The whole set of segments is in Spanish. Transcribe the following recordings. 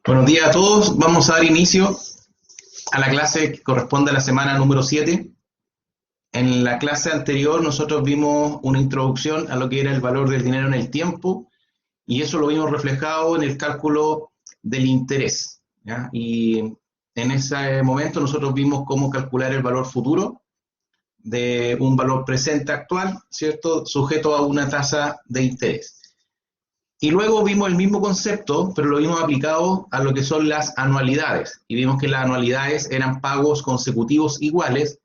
Buenos días a todos. Vamos a dar inicio a la clase que corresponde a la semana número 7. En la clase anterior nosotros vimos una introducción a lo que era el valor del dinero en el tiempo y eso lo vimos reflejado en el cálculo del interés, ¿ya? Y en ese momento nosotros vimos cómo calcular el valor futuro de un valor presente actual, ¿cierto?, sujeto a una tasa de interés. Y luego vimos el mismo concepto, pero lo vimos aplicado a lo que son las anualidades. Y vimos que las anualidades eran pagos consecutivos iguales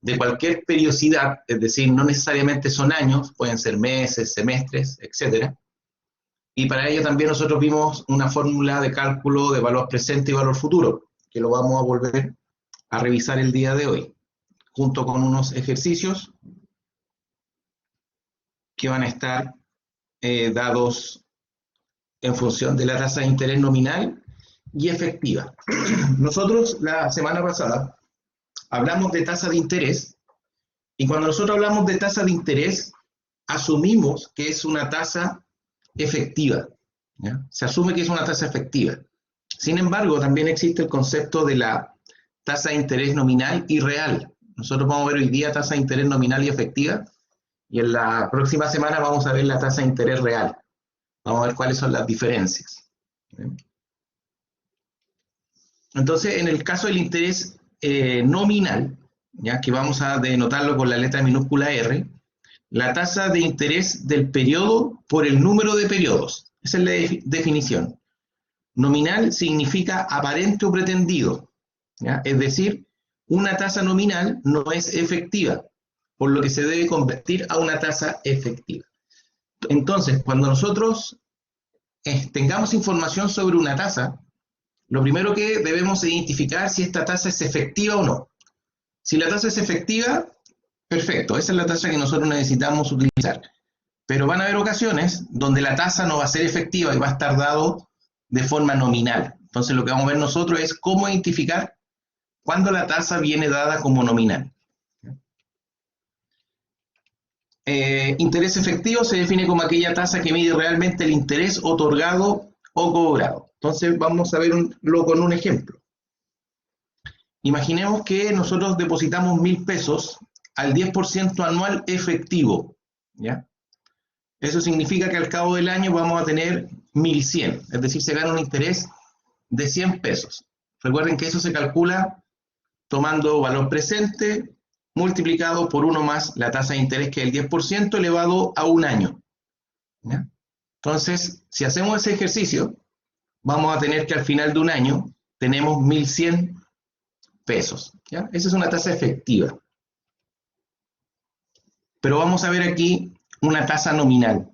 de cualquier periodicidad, es decir, no necesariamente son años, pueden ser meses, semestres, etc. Y para ello también nosotros vimos una fórmula de cálculo de valor presente y valor futuro, que lo vamos a volver a revisar el día de hoy, junto con unos ejercicios que van a estar dados en función de la tasa de interés nominal y efectiva. Nosotros la semana pasada hablamos de tasa de interés y cuando nosotros hablamos de tasa de interés asumimos que es una tasa efectiva, ¿ya? Se asume que es una tasa efectiva. Sin embargo, también existe el concepto de la tasa de interés nominal y real. Nosotros vamos a ver hoy día tasa de interés nominal y efectiva y en la próxima semana vamos a ver la tasa de interés real. Vamos a ver cuáles son las diferencias. Entonces, en el caso del interés nominal, ya que vamos a denotarlo con la letra minúscula R, la tasa de interés del periodo por el número de periodos. Esa es la definición. Nominal significa aparente o pretendido, ¿ya? Es decir, una tasa nominal no es efectiva, por lo que se debe convertir a una tasa efectiva. Entonces, cuando nosotros tengamos información sobre una tasa, lo primero que debemos identificar si esta tasa es efectiva o no. Si la tasa es efectiva, perfecto, esa es la tasa que nosotros necesitamos utilizar. Pero van a haber ocasiones donde la tasa no va a ser efectiva y va a estar dado de forma nominal. Entonces lo que vamos a ver nosotros es cómo identificar cuándo la tasa viene dada como nominal. Interés efectivo se define como aquella tasa que mide realmente el interés otorgado o cobrado. Entonces vamos a verlo con un ejemplo. Imaginemos que nosotros depositamos 1.000 pesos al 10% anual efectivo, ¿ya? Eso significa que al cabo del año vamos a tener 1.100, es decir, se gana un interés de 100 pesos. Recuerden que eso se calcula tomando valor presente multiplicado por 1 más la tasa de interés, que es el 10%, elevado a un año, ¿ya? Entonces, si hacemos ese ejercicio, vamos a tener que al final de un año tenemos 1.100 pesos, ¿ya? Esa es una tasa efectiva. Pero vamos a ver aquí una tasa nominal.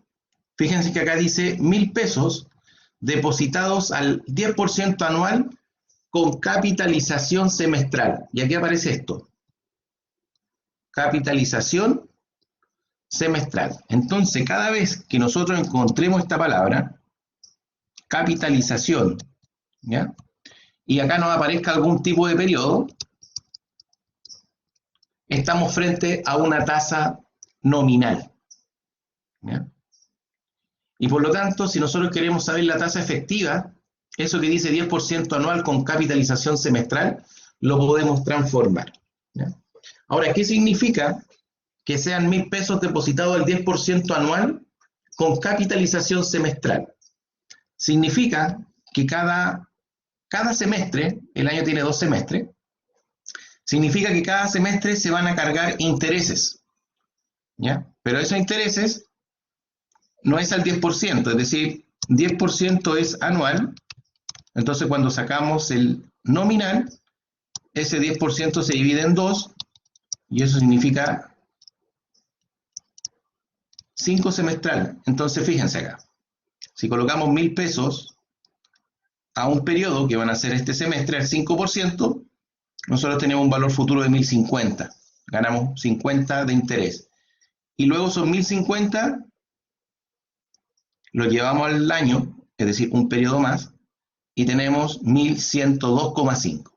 Fíjense que acá dice 1.000 pesos depositados al 10% anual con capitalización semestral. Y aquí aparece esto. Capitalización semestral. Entonces, cada vez que nosotros encontremos esta palabra, capitalización, ¿ya?, y acá nos aparezca algún tipo de periodo, estamos frente a una tasa nominal, ¿ya? Y por lo tanto, si nosotros queremos saber la tasa efectiva, eso que dice 10% anual con capitalización semestral, lo podemos transformar, ¿ya? Ahora, ¿qué significa que sean 1.000 pesos depositados al 10% anual con capitalización semestral? Significa que cada semestre, el año tiene 2 semestres, significa que cada semestre se van a cargar intereses, ¿ya? Pero esos intereses no es al 10%, es decir, 10% es anual, entonces cuando sacamos el nominal, ese 10% se divide en 2, y eso significa 5 semestral. Entonces fíjense acá, si colocamos 1.000 pesos a un periodo que van a ser este semestre al 5%, nosotros tenemos un valor futuro de 1.050, ganamos 50 de interés. Y luego son 1.050, lo llevamos al año, es decir, un periodo más, y tenemos 1.102,5.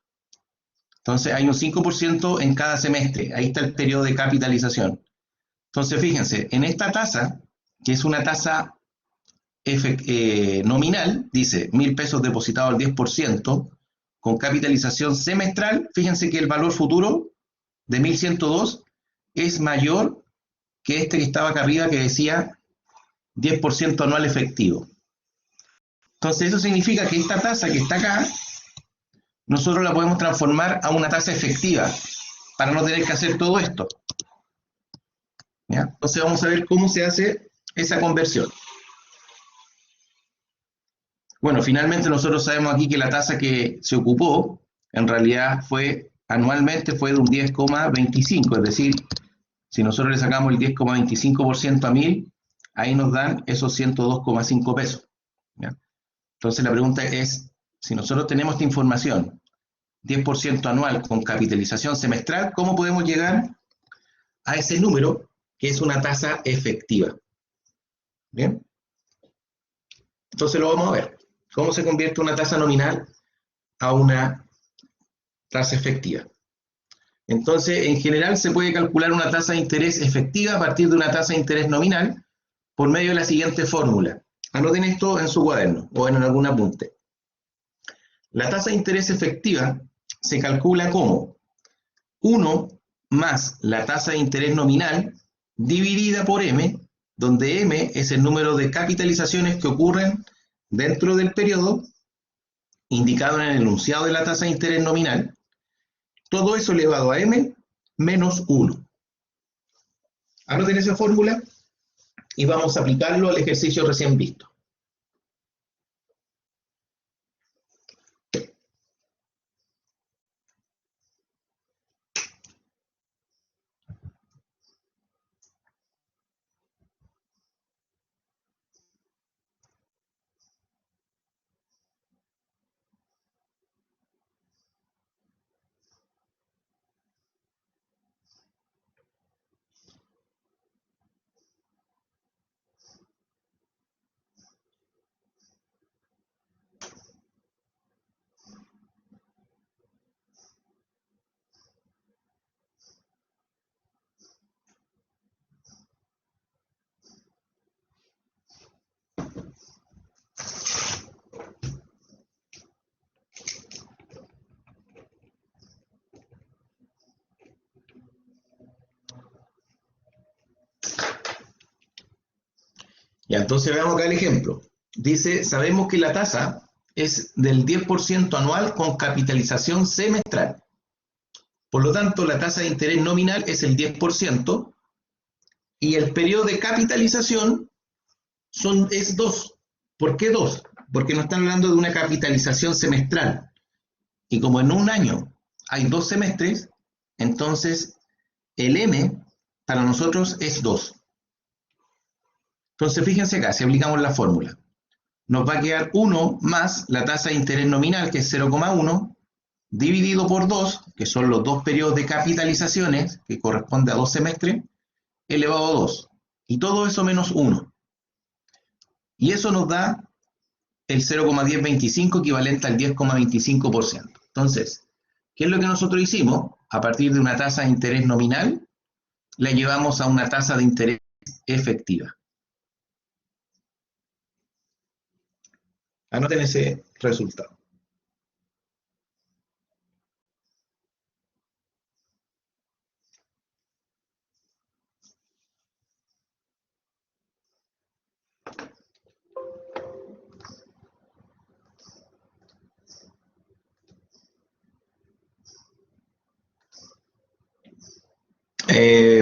Entonces hay un 5% en cada semestre, ahí está el periodo de capitalización. Entonces fíjense, en esta tasa, que es una tasa nominal, dice 1.000 pesos depositados al 10%, con capitalización semestral, fíjense que el valor futuro de 1.102 es mayor que este que estaba acá arriba que decía 10% anual efectivo. Entonces eso significa que esta tasa que está acá, nosotros la podemos transformar a una tasa efectiva, para no tener que hacer todo esto. ¿Ya? Entonces vamos a ver cómo se hace esa conversión. Bueno, finalmente nosotros sabemos aquí que la tasa que se ocupó, en realidad anualmente fue de un 10,25, es decir, si nosotros le sacamos el 10,25% a 1.000, ahí nos dan esos 102,5 pesos. ¿Ya? Entonces la pregunta es, si nosotros tenemos esta información, 10% anual con capitalización semestral, ¿cómo podemos llegar a ese número que es una tasa efectiva? ¿Bien? Entonces lo vamos a ver. ¿Cómo se convierte una tasa nominal a una tasa efectiva? Entonces, en general se puede calcular una tasa de interés efectiva a partir de una tasa de interés nominal por medio de la siguiente fórmula. Anoten esto en su cuaderno o en algún apunte. La tasa de interés efectiva se calcula como 1 más la tasa de interés nominal dividida por M, donde M es el número de capitalizaciones que ocurren dentro del periodo, indicado en el enunciado de la tasa de interés nominal, todo eso elevado a M menos 1. Anoten esa fórmula y vamos a aplicarlo al ejercicio recién visto. Ya, entonces veamos acá el ejemplo. Dice, sabemos que la tasa es del 10% anual con capitalización semestral. Por lo tanto, la tasa de interés nominal es el 10% y el periodo de capitalización es 2. ¿Por qué 2? Porque nos están hablando de una capitalización semestral. Y como en un año hay 2 semestres, entonces el M para nosotros es 2. Entonces fíjense acá, si aplicamos la fórmula, nos va a quedar 1 más la tasa de interés nominal, que es 0,1, dividido por 2, que son los 2 periodos de capitalizaciones, que corresponde a 2 semestres, elevado a 2. Y todo eso menos 1. Y eso nos da el 0,1025, equivalente al 10,25%. Entonces, ¿qué es lo que nosotros hicimos? A partir de una tasa de interés nominal, la llevamos a una tasa de interés efectiva. Anoten ese resultado.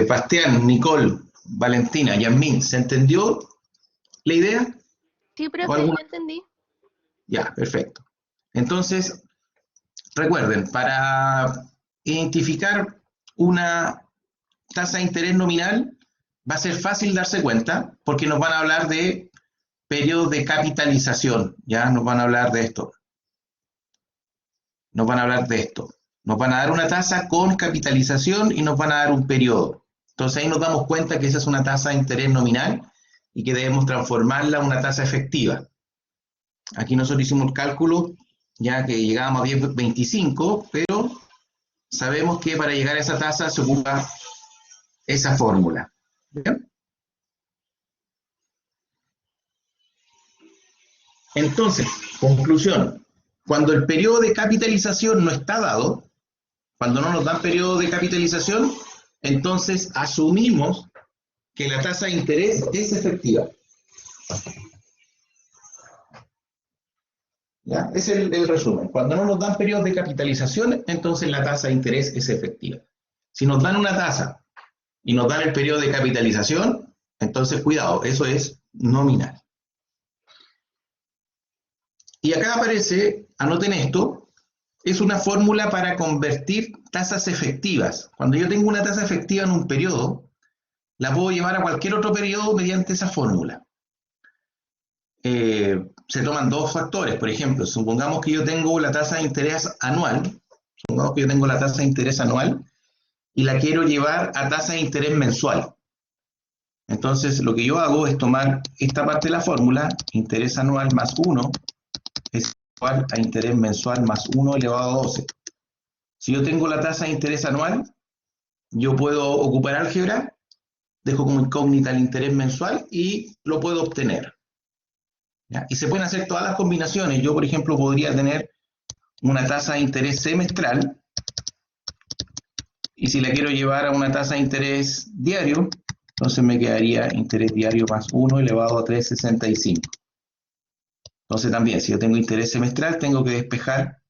Bastián, Nicole, Valentina, Yasmín, ¿se entendió la idea? Sí, profe, yo entendí. Ya, perfecto. Entonces, recuerden, para identificar una tasa de interés nominal va a ser fácil darse cuenta porque nos van a hablar de periodos de capitalización, ya nos van a hablar de esto. Nos van a hablar de esto. Nos van a dar una tasa con capitalización y nos van a dar un periodo. Entonces ahí nos damos cuenta que esa es una tasa de interés nominal y que debemos transformarla a una tasa efectiva. Aquí nosotros hicimos el cálculo ya que llegábamos a 10,25, pero sabemos que para llegar a esa tasa se ocupa esa fórmula. ¿Bien? Entonces, conclusión, cuando el periodo de capitalización no está dado, cuando no nos dan periodo de capitalización, entonces asumimos que la tasa de interés es efectiva. ¿Ya? Es el resumen. Cuando no nos dan periodos de capitalización, entonces la tasa de interés es efectiva. Si nos dan una tasa y nos dan el periodo de capitalización, entonces cuidado, eso es nominal. Y acá aparece, anoten esto, es una fórmula para convertir tasas efectivas. Cuando yo tengo una tasa efectiva en un periodo, la puedo llevar a cualquier otro periodo mediante esa fórmula. Se toman dos factores. Por ejemplo, supongamos que yo tengo la tasa de interés anual, y la quiero llevar a tasa de interés mensual. Entonces, lo que yo hago es tomar esta parte de la fórmula, interés anual más 1, es igual a interés mensual más 1 elevado a 12. Si yo tengo la tasa de interés anual, yo puedo ocupar álgebra, dejo como incógnita el interés mensual y lo puedo obtener. ¿Ya? Y se pueden hacer todas las combinaciones. Yo, por ejemplo, podría tener una tasa de interés semestral, y si la quiero llevar a una tasa de interés diario, entonces me quedaría interés diario más 1 elevado a 3,65. Entonces también, si yo tengo interés semestral, tengo que despejar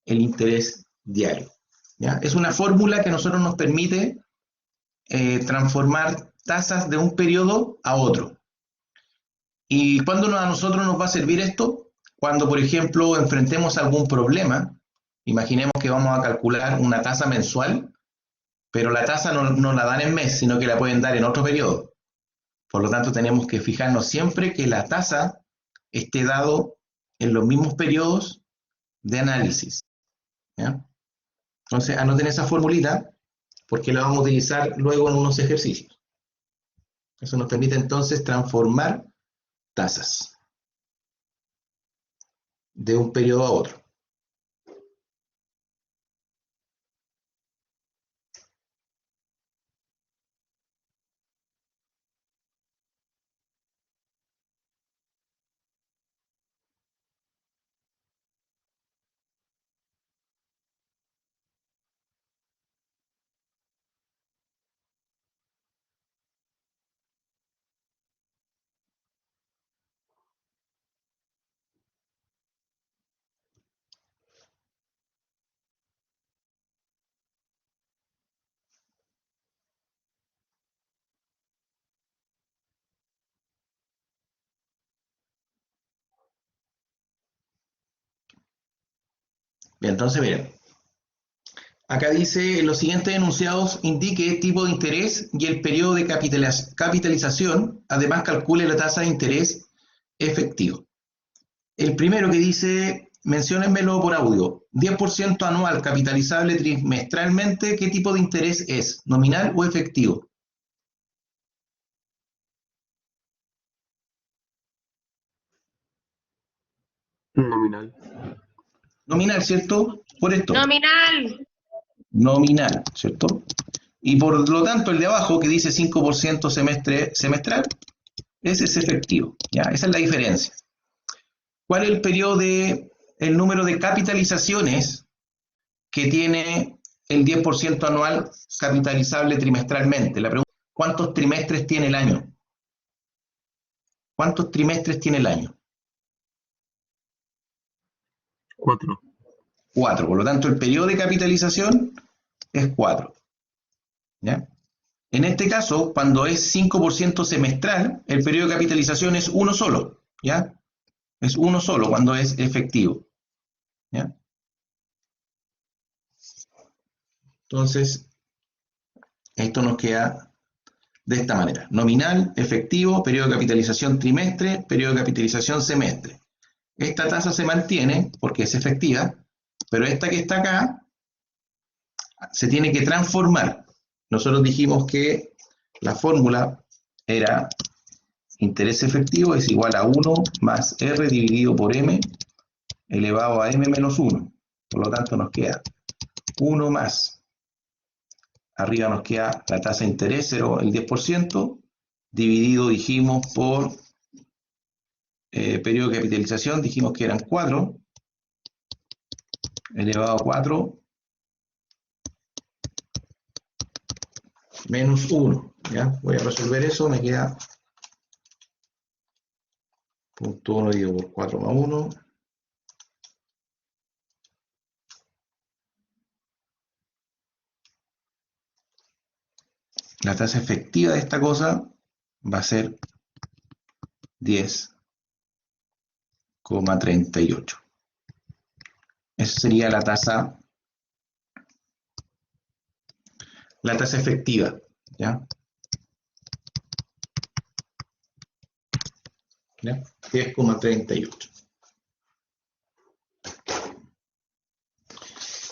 el interés diario. ¿Ya? Es una fórmula que a nosotros nos permite transformar tasas de un periodo a otro. ¿Y cuándo a nosotros nos va a servir esto? Cuando, por ejemplo, enfrentemos algún problema. Imaginemos que vamos a calcular una tasa mensual, pero la tasa no la dan en mes, sino que la pueden dar en otro periodo. Por lo tanto, tenemos que fijarnos siempre que la tasa esté dado en los mismos periodos de análisis. ¿Ya? Entonces, anoten esa formulita, porque la vamos a utilizar luego en unos ejercicios. Eso nos permite entonces transformar tasas de un periodo a otro. Bien, entonces miren. Acá dice, en los siguientes enunciados indique tipo de interés y el periodo de capitalización, además calcule la tasa de interés efectivo. El primero que dice, menciónenmelo por audio, 10% anual capitalizable trimestralmente, ¿qué tipo de interés es? ¿Nominal o efectivo? Nominal. Nominal, ¿cierto? Por esto. Nominal. Nominal, ¿cierto? Y por lo tanto el de abajo que dice 5% semestral, ese es efectivo, ¿ya? Esa es la diferencia. ¿Cuál es el número de capitalizaciones que tiene el 10% anual capitalizable trimestralmente? La pregunta es, ¿cuántos trimestres tiene el año? ¿Cuántos trimestres tiene el año? 4. 4. Por lo tanto, el periodo de capitalización es 4. ¿Ya? En este caso, cuando es 5% semestral, el periodo de capitalización es uno solo. ¿Ya? Es uno solo cuando es efectivo. ¿Ya? Entonces, esto nos queda de esta manera. Nominal, efectivo, periodo de capitalización trimestre, periodo de capitalización semestre. Esta tasa se mantiene porque es efectiva, pero esta que está acá se tiene que transformar. Nosotros dijimos que la fórmula era interés efectivo es igual a 1 más R dividido por M elevado a M menos 1. Por lo tanto nos queda 1 más, arriba nos queda la tasa de interés, el 10%, dividido, dijimos, por periodo de capitalización, dijimos que eran 4, elevado a 4, menos 1. ¿Ya? Voy a resolver eso, me queda 0.1 dividido por 4 más 1. La tasa efectiva de esta cosa va a ser 10,38. Esa sería la tasa efectiva, ¿ya? ¿Ya? 10,38.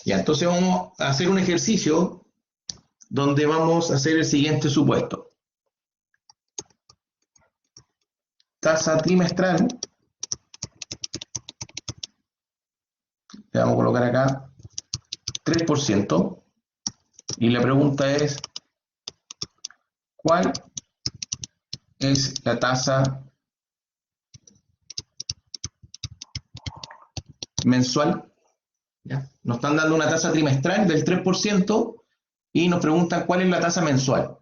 Ya, entonces vamos a hacer un ejercicio donde vamos a hacer el siguiente supuesto. Tasa trimestral. Le vamos a colocar acá 3%. Y la pregunta es, ¿cuál es la tasa mensual? ¿Ya? Nos están dando una tasa trimestral del 3% y nos preguntan cuál es la tasa mensual.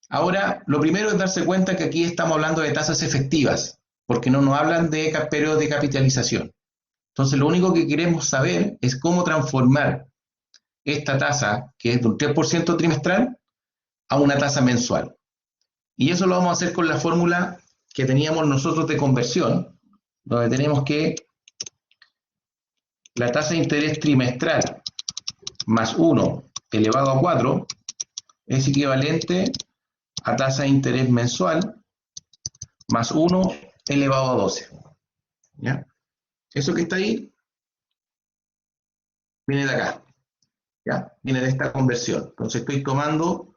Ahora, lo primero es darse cuenta que aquí estamos hablando de tasas efectivas, porque no nos hablan de periodos de capitalización. Entonces, lo único que queremos saber es cómo transformar esta tasa, que es de un 3% trimestral, a una tasa mensual. Y eso lo vamos a hacer con la fórmula que teníamos nosotros de conversión, donde tenemos que la tasa de interés trimestral más 1 elevado a 4 es equivalente a tasa de interés mensual más 1 elevado a 12. ¿Ya? Eso que está ahí viene de acá. ¿Ya? Viene de esta conversión. Entonces estoy tomando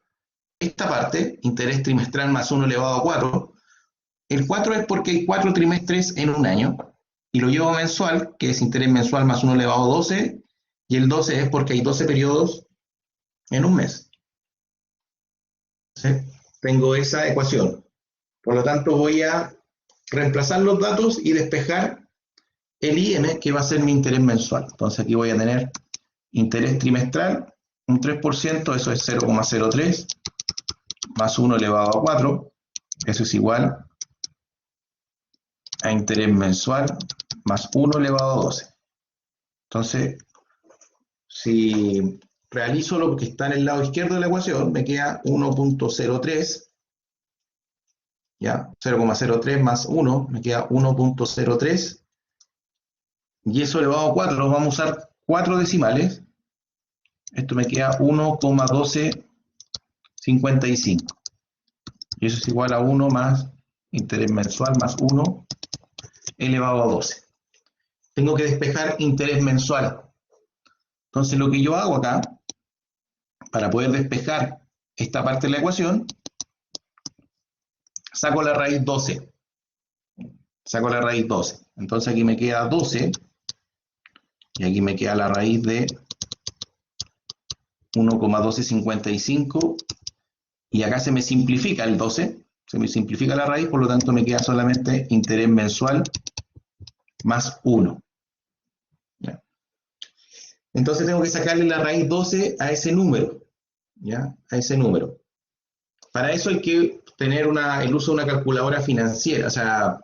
esta parte, interés trimestral más 1 elevado a 4. El 4 es porque hay 4 trimestres en un año. Y lo llevo a mensual, que es interés mensual más 1 elevado a 12. Y el 12 es porque hay 12 periodos en un mes. ¿Sí? Tengo esa ecuación. Por lo tanto, voy a reemplazar los datos y despejar el IM, que va a ser mi interés mensual. Entonces aquí voy a tener interés trimestral, un 3%, eso es 0,03, más 1 elevado a 4, eso es igual a interés mensual, más 1 elevado a 12. Entonces, si realizo lo que está en el lado izquierdo de la ecuación, me queda 1.03, ¿ya? 0,03 más 1, me queda 1.03, y eso elevado a 4, vamos a usar 4 decimales, esto me queda 1,1255, y eso es igual a 1 más interés mensual más 1 elevado a 12. Tengo que despejar interés mensual. Entonces lo que yo hago acá, para poder despejar esta parte de la ecuación, saco la raíz 12. Saco la raíz 12. Entonces aquí me queda 12, y aquí me queda la raíz de 1,1255, y acá se me simplifica el 12, se me simplifica la raíz, por lo tanto me queda solamente interés mensual más 1. ¿Ya? Entonces tengo que sacarle la raíz 12 a ese número, ¿ya? A ese número. Para eso hay que tener el uso de una calculadora financiera, o sea,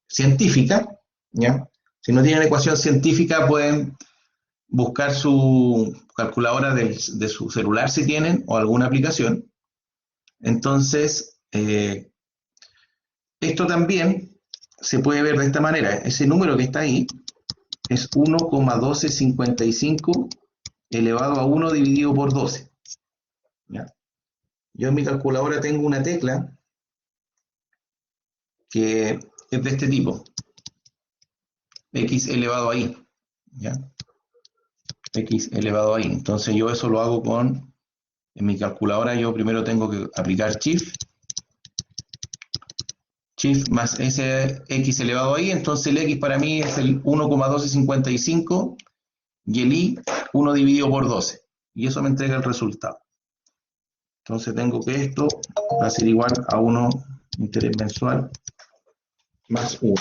científica, ¿ya? Si no tienen ecuación científica, pueden buscar su calculadora de su celular si tienen, o alguna aplicación. Entonces, esto también se puede ver de esta manera. Ese número que está ahí es 1,1255 elevado a 1 dividido por 12. ¿Ya? Yo en mi calculadora tengo una tecla que es de este tipo. X elevado a y. ¿Ya? X elevado a y. Entonces yo eso lo hago en mi calculadora yo primero tengo que aplicar Shift más ese X elevado a y, entonces el X para mí es el 1,1255 y el Y 1 dividido por 12. Y eso me entrega el resultado. Entonces tengo que esto va a ser igual a 1 interés mensual más 1.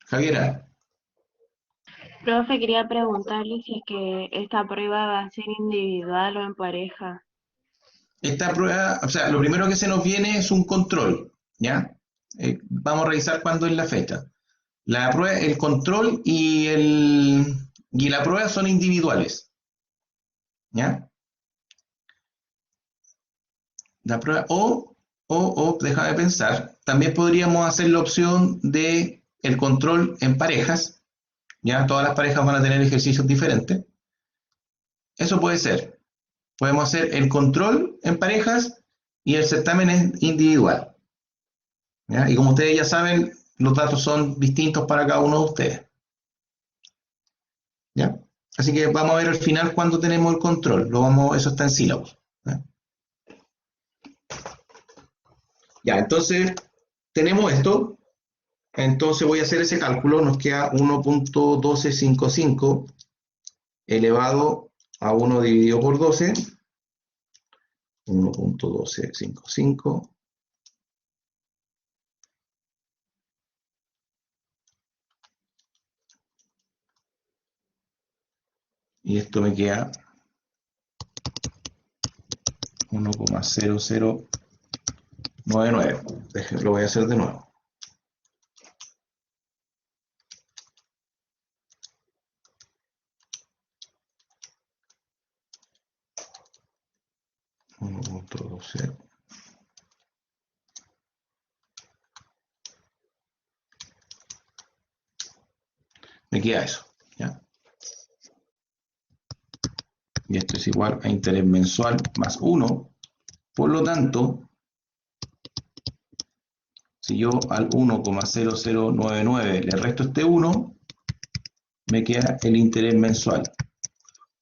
Javiera. Profe, quería preguntarle si es que esta prueba va a ser individual o en pareja. Esta prueba, o sea, lo primero que se nos viene es un control, ¿ya? Vamos a revisar cuándo es la fecha. La prueba, el control y la prueba son individuales, ¿ya? La prueba, déjame pensar, también podríamos hacer la opción de el control en parejas, ¿ya? Todas las parejas van a tener ejercicios diferentes. Eso puede ser. Podemos hacer el control en parejas y el certamen es individual, ¿ya? Y como ustedes ya saben, los datos son distintos para cada uno de ustedes, ¿ya? Así que vamos a ver al final cuándo tenemos el control. Eso está en sílabos, ¿ya? Ya, entonces tenemos esto. Entonces voy a hacer ese cálculo. Nos queda 1.1255 elevado a 1 dividido por 12. 1.1255. Y esto me queda 1,0099. Lo voy a hacer de nuevo. Me queda eso, ¿ya? Y esto es igual a interés mensual más 1. Por lo tanto, si yo al 1,0099 le resto este 1, me queda el interés mensual.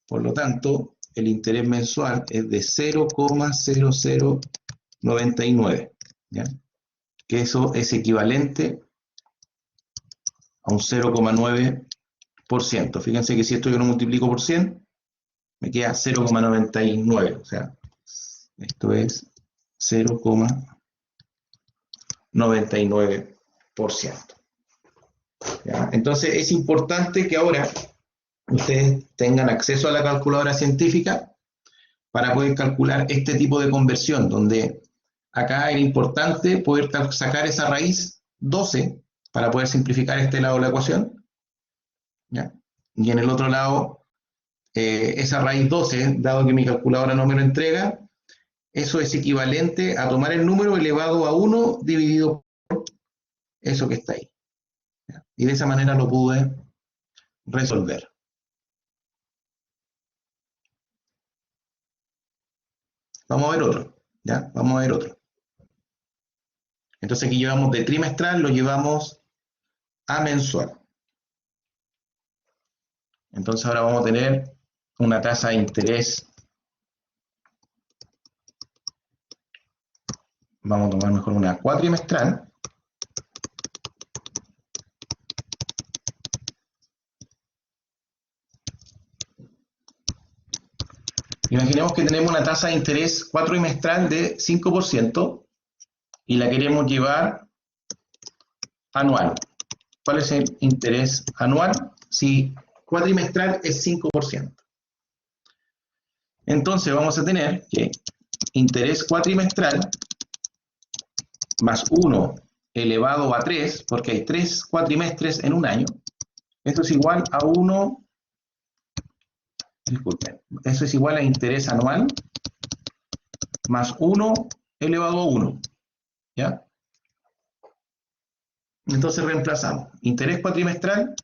Por lo tanto, el interés mensual es de 0,0099, ¿ya? Que eso es equivalente a un 0,9%. Fíjense que si esto yo lo multiplico por 100, me queda 0,99. O sea, esto es 0,99%. ¿Ya? Entonces es importante que ahora ustedes tengan acceso a la calculadora científica para poder calcular este tipo de conversión, donde acá es importante poder sacar esa raíz 12 para poder simplificar este lado de la ecuación, ¿ya? Y en el otro lado, esa raíz 12, dado que mi calculadora no me lo entrega, eso es equivalente a tomar el número elevado a 1 dividido por eso que está ahí, ¿ya? Y de esa manera lo pude resolver. Vamos a ver otro, ¿ya? Vamos a ver otro. Entonces aquí llevamos de trimestral, lo llevamos a mensual. Entonces ahora vamos a tener una tasa de interés. Vamos a tomar mejor una cuatrimestral. Imaginemos que tenemos una tasa de interés cuatrimestral de 5% y la queremos llevar anual. ¿Cuál es el interés anual? Si cuatrimestral es 5%. Entonces vamos a tener que interés cuatrimestral más 1 elevado a 3, porque hay 3 cuatrimestres en un año. Esto es igual a 1, disculpen, eso es igual a interés anual más 1 elevado a 1, ¿ya? Entonces reemplazamos interés cuatrimestral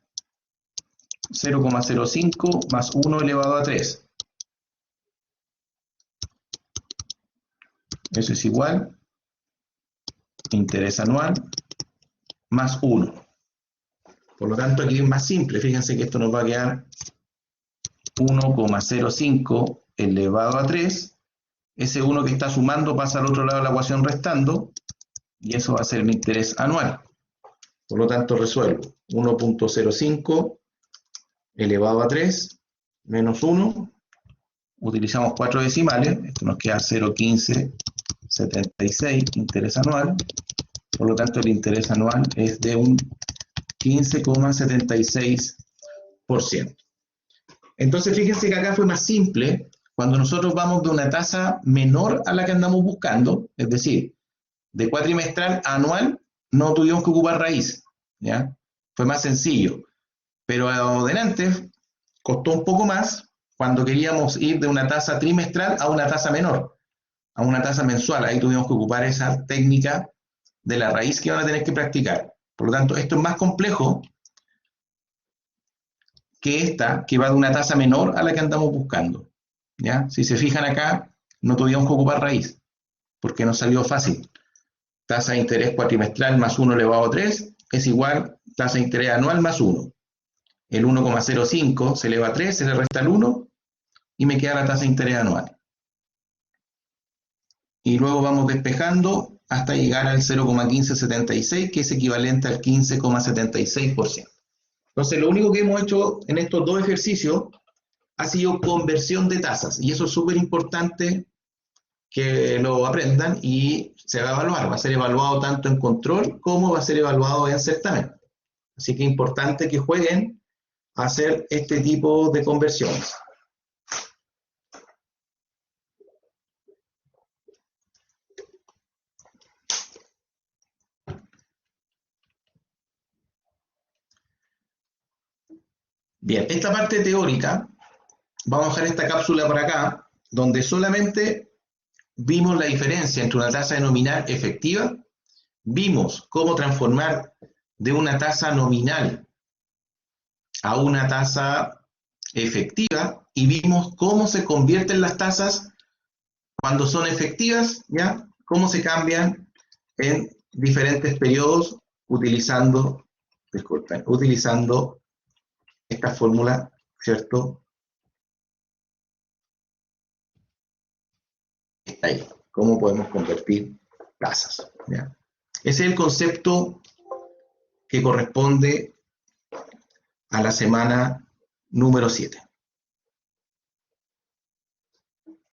0,05 más 1 elevado a 3. Eso es igual a interés anual más 1. Por lo tanto, aquí es más simple. Fíjense que esto nos va a quedar 1,05 elevado a 3. Ese 1 que está sumando pasa al otro lado de la ecuación restando, y eso va a ser mi interés anual. Por lo tanto, resuelvo 1,05 elevado a 3 menos 1 utilizamos 4 decimales, esto nos queda 0,1576 interés anual, por lo tanto el interés anual es de un 15,76%. Entonces fíjense que acá fue más simple cuando nosotros vamos de una tasa menor a la que andamos buscando, es decir, de cuatrimestral a anual, no tuvimos que ocupar raíz, ¿ya? Fue más sencillo. Pero adelante costó un poco más cuando queríamos ir de una tasa trimestral a una tasa menor, a una tasa mensual. Ahí tuvimos que ocupar esa técnica de la raíz que van a tener que practicar. Por lo tanto, esto es más complejo que esta, que va de una tasa menor a la que andamos buscando, ¿ya? Si se fijan acá, no tuvimos que ocupar raíz, porque nos salió fácil. Tasa de interés cuatrimestral más 1 elevado a 3 es igual tasa de interés anual más 1. El 1,05 se eleva a 3, se le resta el 1 y me queda la tasa de interés anual. Y luego vamos despejando hasta llegar al 0,1576, que es equivalente al 15,76%. Entonces, lo único que hemos hecho en estos dos ejercicios ha sido conversión de tasas. Y eso es súper importante que lo aprendan y se va a evaluar. Va a ser evaluado tanto en control como va a ser evaluado en certamen. Así que es importante que jueguen a hacer este tipo de conversiones. Bien, esta parte teórica, vamos a dejar esta cápsula por acá, donde solamente vimos la diferencia entre una tasa nominal efectiva, vimos cómo transformar de una tasa nominal a una tasa efectiva y vimos cómo se convierten las tasas cuando son efectivas, ¿ya? Cómo se cambian en diferentes periodos utilizando, disculpen, utilizando esta fórmula, ¿cierto? Está ahí. ¿Cómo podemos convertir tasas? ¿Ya? Ese es el concepto que corresponde a la semana número 7.